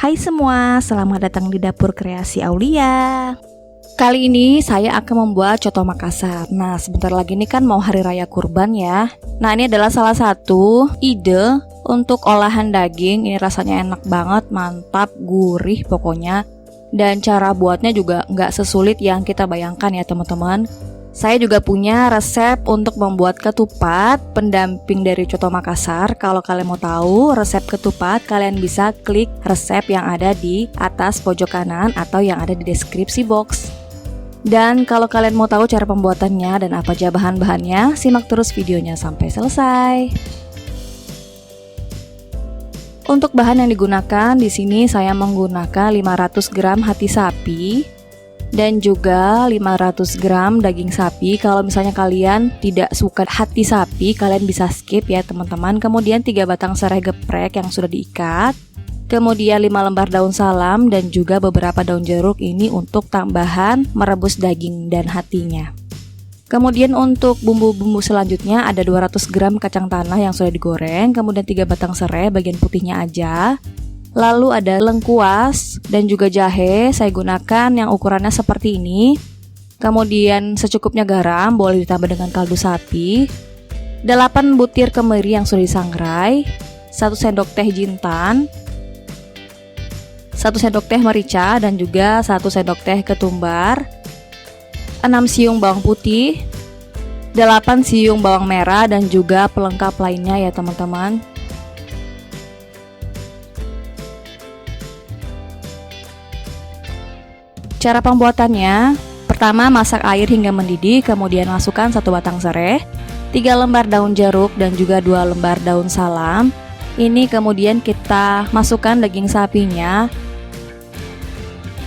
Hai semua, selamat datang di Dapur Kreasi Aulia. Kali ini saya akan membuat coto Makassar. Nah, sebentar lagi ini kan mau hari raya kurban ya. Nah, ini adalah salah satu ide untuk olahan daging. Ini rasanya enak banget, mantap, gurih pokoknya. Dan cara buatnya juga nggak sesulit yang kita bayangkan ya teman-teman. Saya juga punya resep untuk membuat ketupat pendamping dari coto Makassar. Kalau kalian mau tahu resep ketupat, kalian bisa klik resep yang ada di atas pojok kanan atau yang ada di deskripsi box. Dan kalau kalian mau tahu cara pembuatannya dan apa aja bahan-bahannya, simak terus videonya sampai selesai. Untuk bahan yang digunakan di sini saya menggunakan 500 gram hati sapi dan juga 500 gram daging sapi. Kalau misalnya kalian tidak suka hati sapi, kalian bisa skip ya teman-teman. Kemudian 3 batang serai geprek yang sudah diikat. Kemudian 5 lembar daun salam dan juga beberapa daun jeruk, ini untuk tambahan merebus daging dan hatinya. Kemudian untuk bumbu-bumbu selanjutnya ada 200 gram kacang tanah yang sudah digoreng. Kemudian 3 batang serai bagian putihnya aja. Lalu ada lengkuas dan juga jahe, saya gunakan yang ukurannya seperti ini. Kemudian secukupnya garam, boleh ditambah dengan kaldu sapi. 8 butir kemiri yang sudah disangrai, 1 sendok teh jintan, 1 sendok teh merica dan juga 1 sendok teh ketumbar, 6 siung bawang putih, 8 siung bawang merah dan juga pelengkap lainnya ya teman-teman. Cara pembuatannya, pertama masak air hingga mendidih, kemudian masukkan 1 batang serai, 3 lembar daun jeruk dan juga 2 lembar daun salam. Ini kemudian kita masukkan daging sapinya.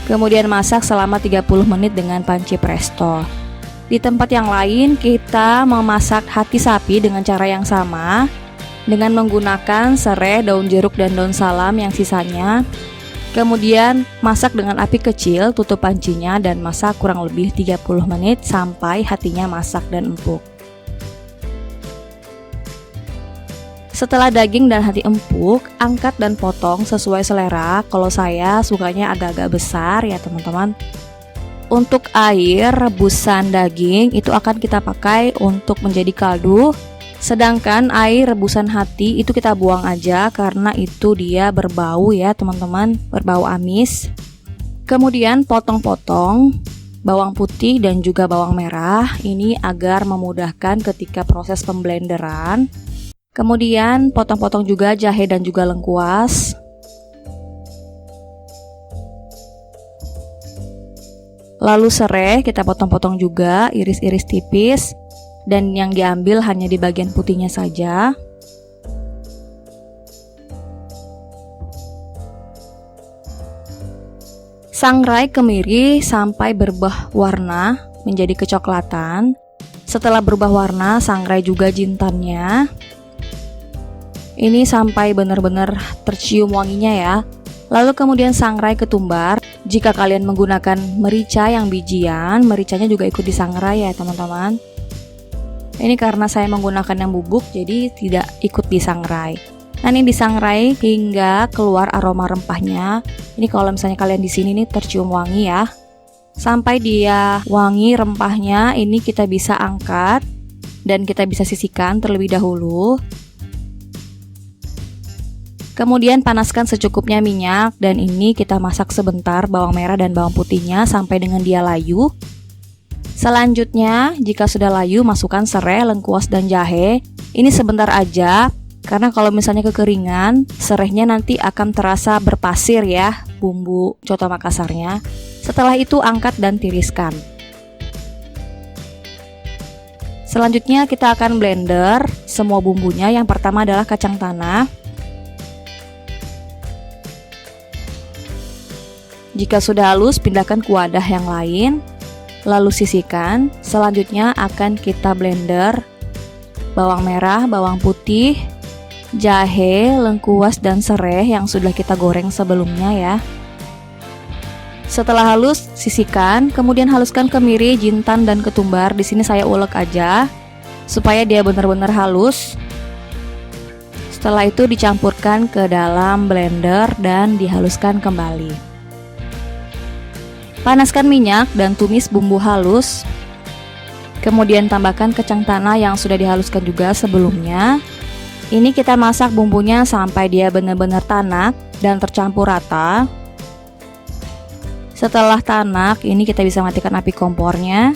Kemudian masak selama 30 menit dengan panci presto. Di tempat yang lain kita memasak hati sapi dengan cara yang sama, dengan menggunakan serai, daun jeruk dan daun salam yang sisanya. Kemudian masak dengan api kecil, tutup pancinya dan masak kurang lebih 30 menit sampai hatinya masak dan empuk. Setelah daging dan hati empuk, angkat dan potong sesuai selera. Kalau saya sukanya agak-agak besar ya teman-teman. Untuk air rebusan daging itu akan kita pakai untuk menjadi kaldu. Sedangkan air rebusan hati itu kita buang aja karena itu dia berbau ya teman-teman, berbau amis. Kemudian potong-potong bawang putih dan juga bawang merah, ini agar memudahkan ketika proses pemblenderan. Kemudian potong-potong juga jahe dan juga lengkuas. Lalu serai kita potong-potong juga, iris-iris tipis. Dan yang diambil hanya di bagian putihnya saja. Sangrai kemiri sampai berubah warna menjadi kecoklatan. Setelah berubah warna, sangrai juga jintannya. Ini sampai benar-benar tercium wanginya ya. Lalu kemudian sangrai ketumbar. Jika kalian menggunakan merica yang bijian, mericanya juga ikut disangrai ya teman-teman. Ini karena saya menggunakan yang bubuk, jadi tidak ikut disangrai. Nah, ini disangrai hingga keluar aroma rempahnya. Ini kalau misalnya kalian di sini nih tercium wangi ya. Sampai dia wangi rempahnya, ini kita bisa angkat dan kita bisa sisihkan terlebih dahulu. Kemudian panaskan secukupnya minyak dan ini kita masak sebentar bawang merah dan bawang putihnya sampai dengan dia layu. Selanjutnya, jika sudah layu, masukkan serai, lengkuas, dan jahe. Ini sebentar aja, karena kalau misalnya kekeringan, serainya nanti akan terasa berpasir ya, bumbu coto Makassarnya. Setelah itu, angkat dan tiriskan. Selanjutnya, kita akan blender semua bumbunya. Yang pertama adalah kacang tanah. Jika sudah halus, pindahkan ke wadah yang lain. Lalu sisihkan. Selanjutnya akan kita blender bawang merah, bawang putih, jahe, lengkuas, dan serai yang sudah kita goreng sebelumnya ya. Setelah halus, sisihkan. Kemudian haluskan kemiri, jintan, dan ketumbar. Di sini saya ulek aja supaya dia benar-benar halus. Setelah itu dicampurkan ke dalam blender dan dihaluskan kembali. Panaskan minyak dan tumis bumbu halus. Kemudian tambahkan kacang tanah yang sudah dihaluskan juga sebelumnya. Ini kita masak bumbunya sampai dia benar-benar tanak dan tercampur rata. Setelah tanak, ini kita bisa matikan api kompornya.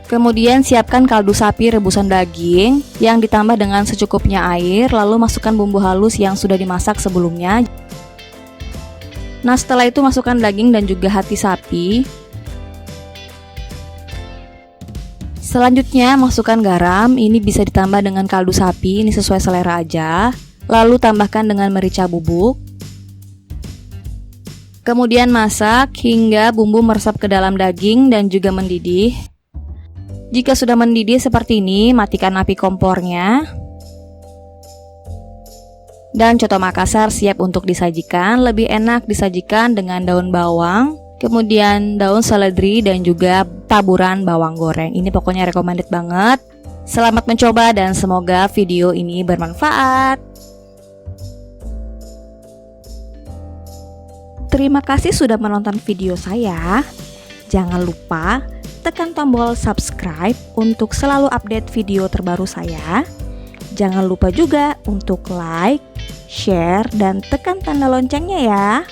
Kemudian siapkan kaldu sapi rebusan daging yang ditambah dengan secukupnya air, lalu masukkan bumbu halus yang sudah dimasak sebelumnya. Nah, setelah itu masukkan daging dan juga hati sapi. Selanjutnya masukkan garam, ini bisa ditambah dengan kaldu sapi, ini sesuai selera aja. Lalu tambahkan dengan merica bubuk. Kemudian masak hingga bumbu meresap ke dalam daging dan juga mendidih. Jika sudah mendidih seperti ini, matikan api kompornya. Dan coto Makassar siap untuk disajikan. Lebih enak disajikan dengan daun bawang, kemudian daun seledri dan juga taburan bawang goreng. Ini pokoknya recommended banget. Selamat mencoba dan semoga video ini bermanfaat. Terima kasih sudah menonton video saya. Jangan lupa tekan tombol subscribe untuk selalu update video terbaru saya. Jangan lupa juga untuk like, share, dan tekan tanda loncengnya ya.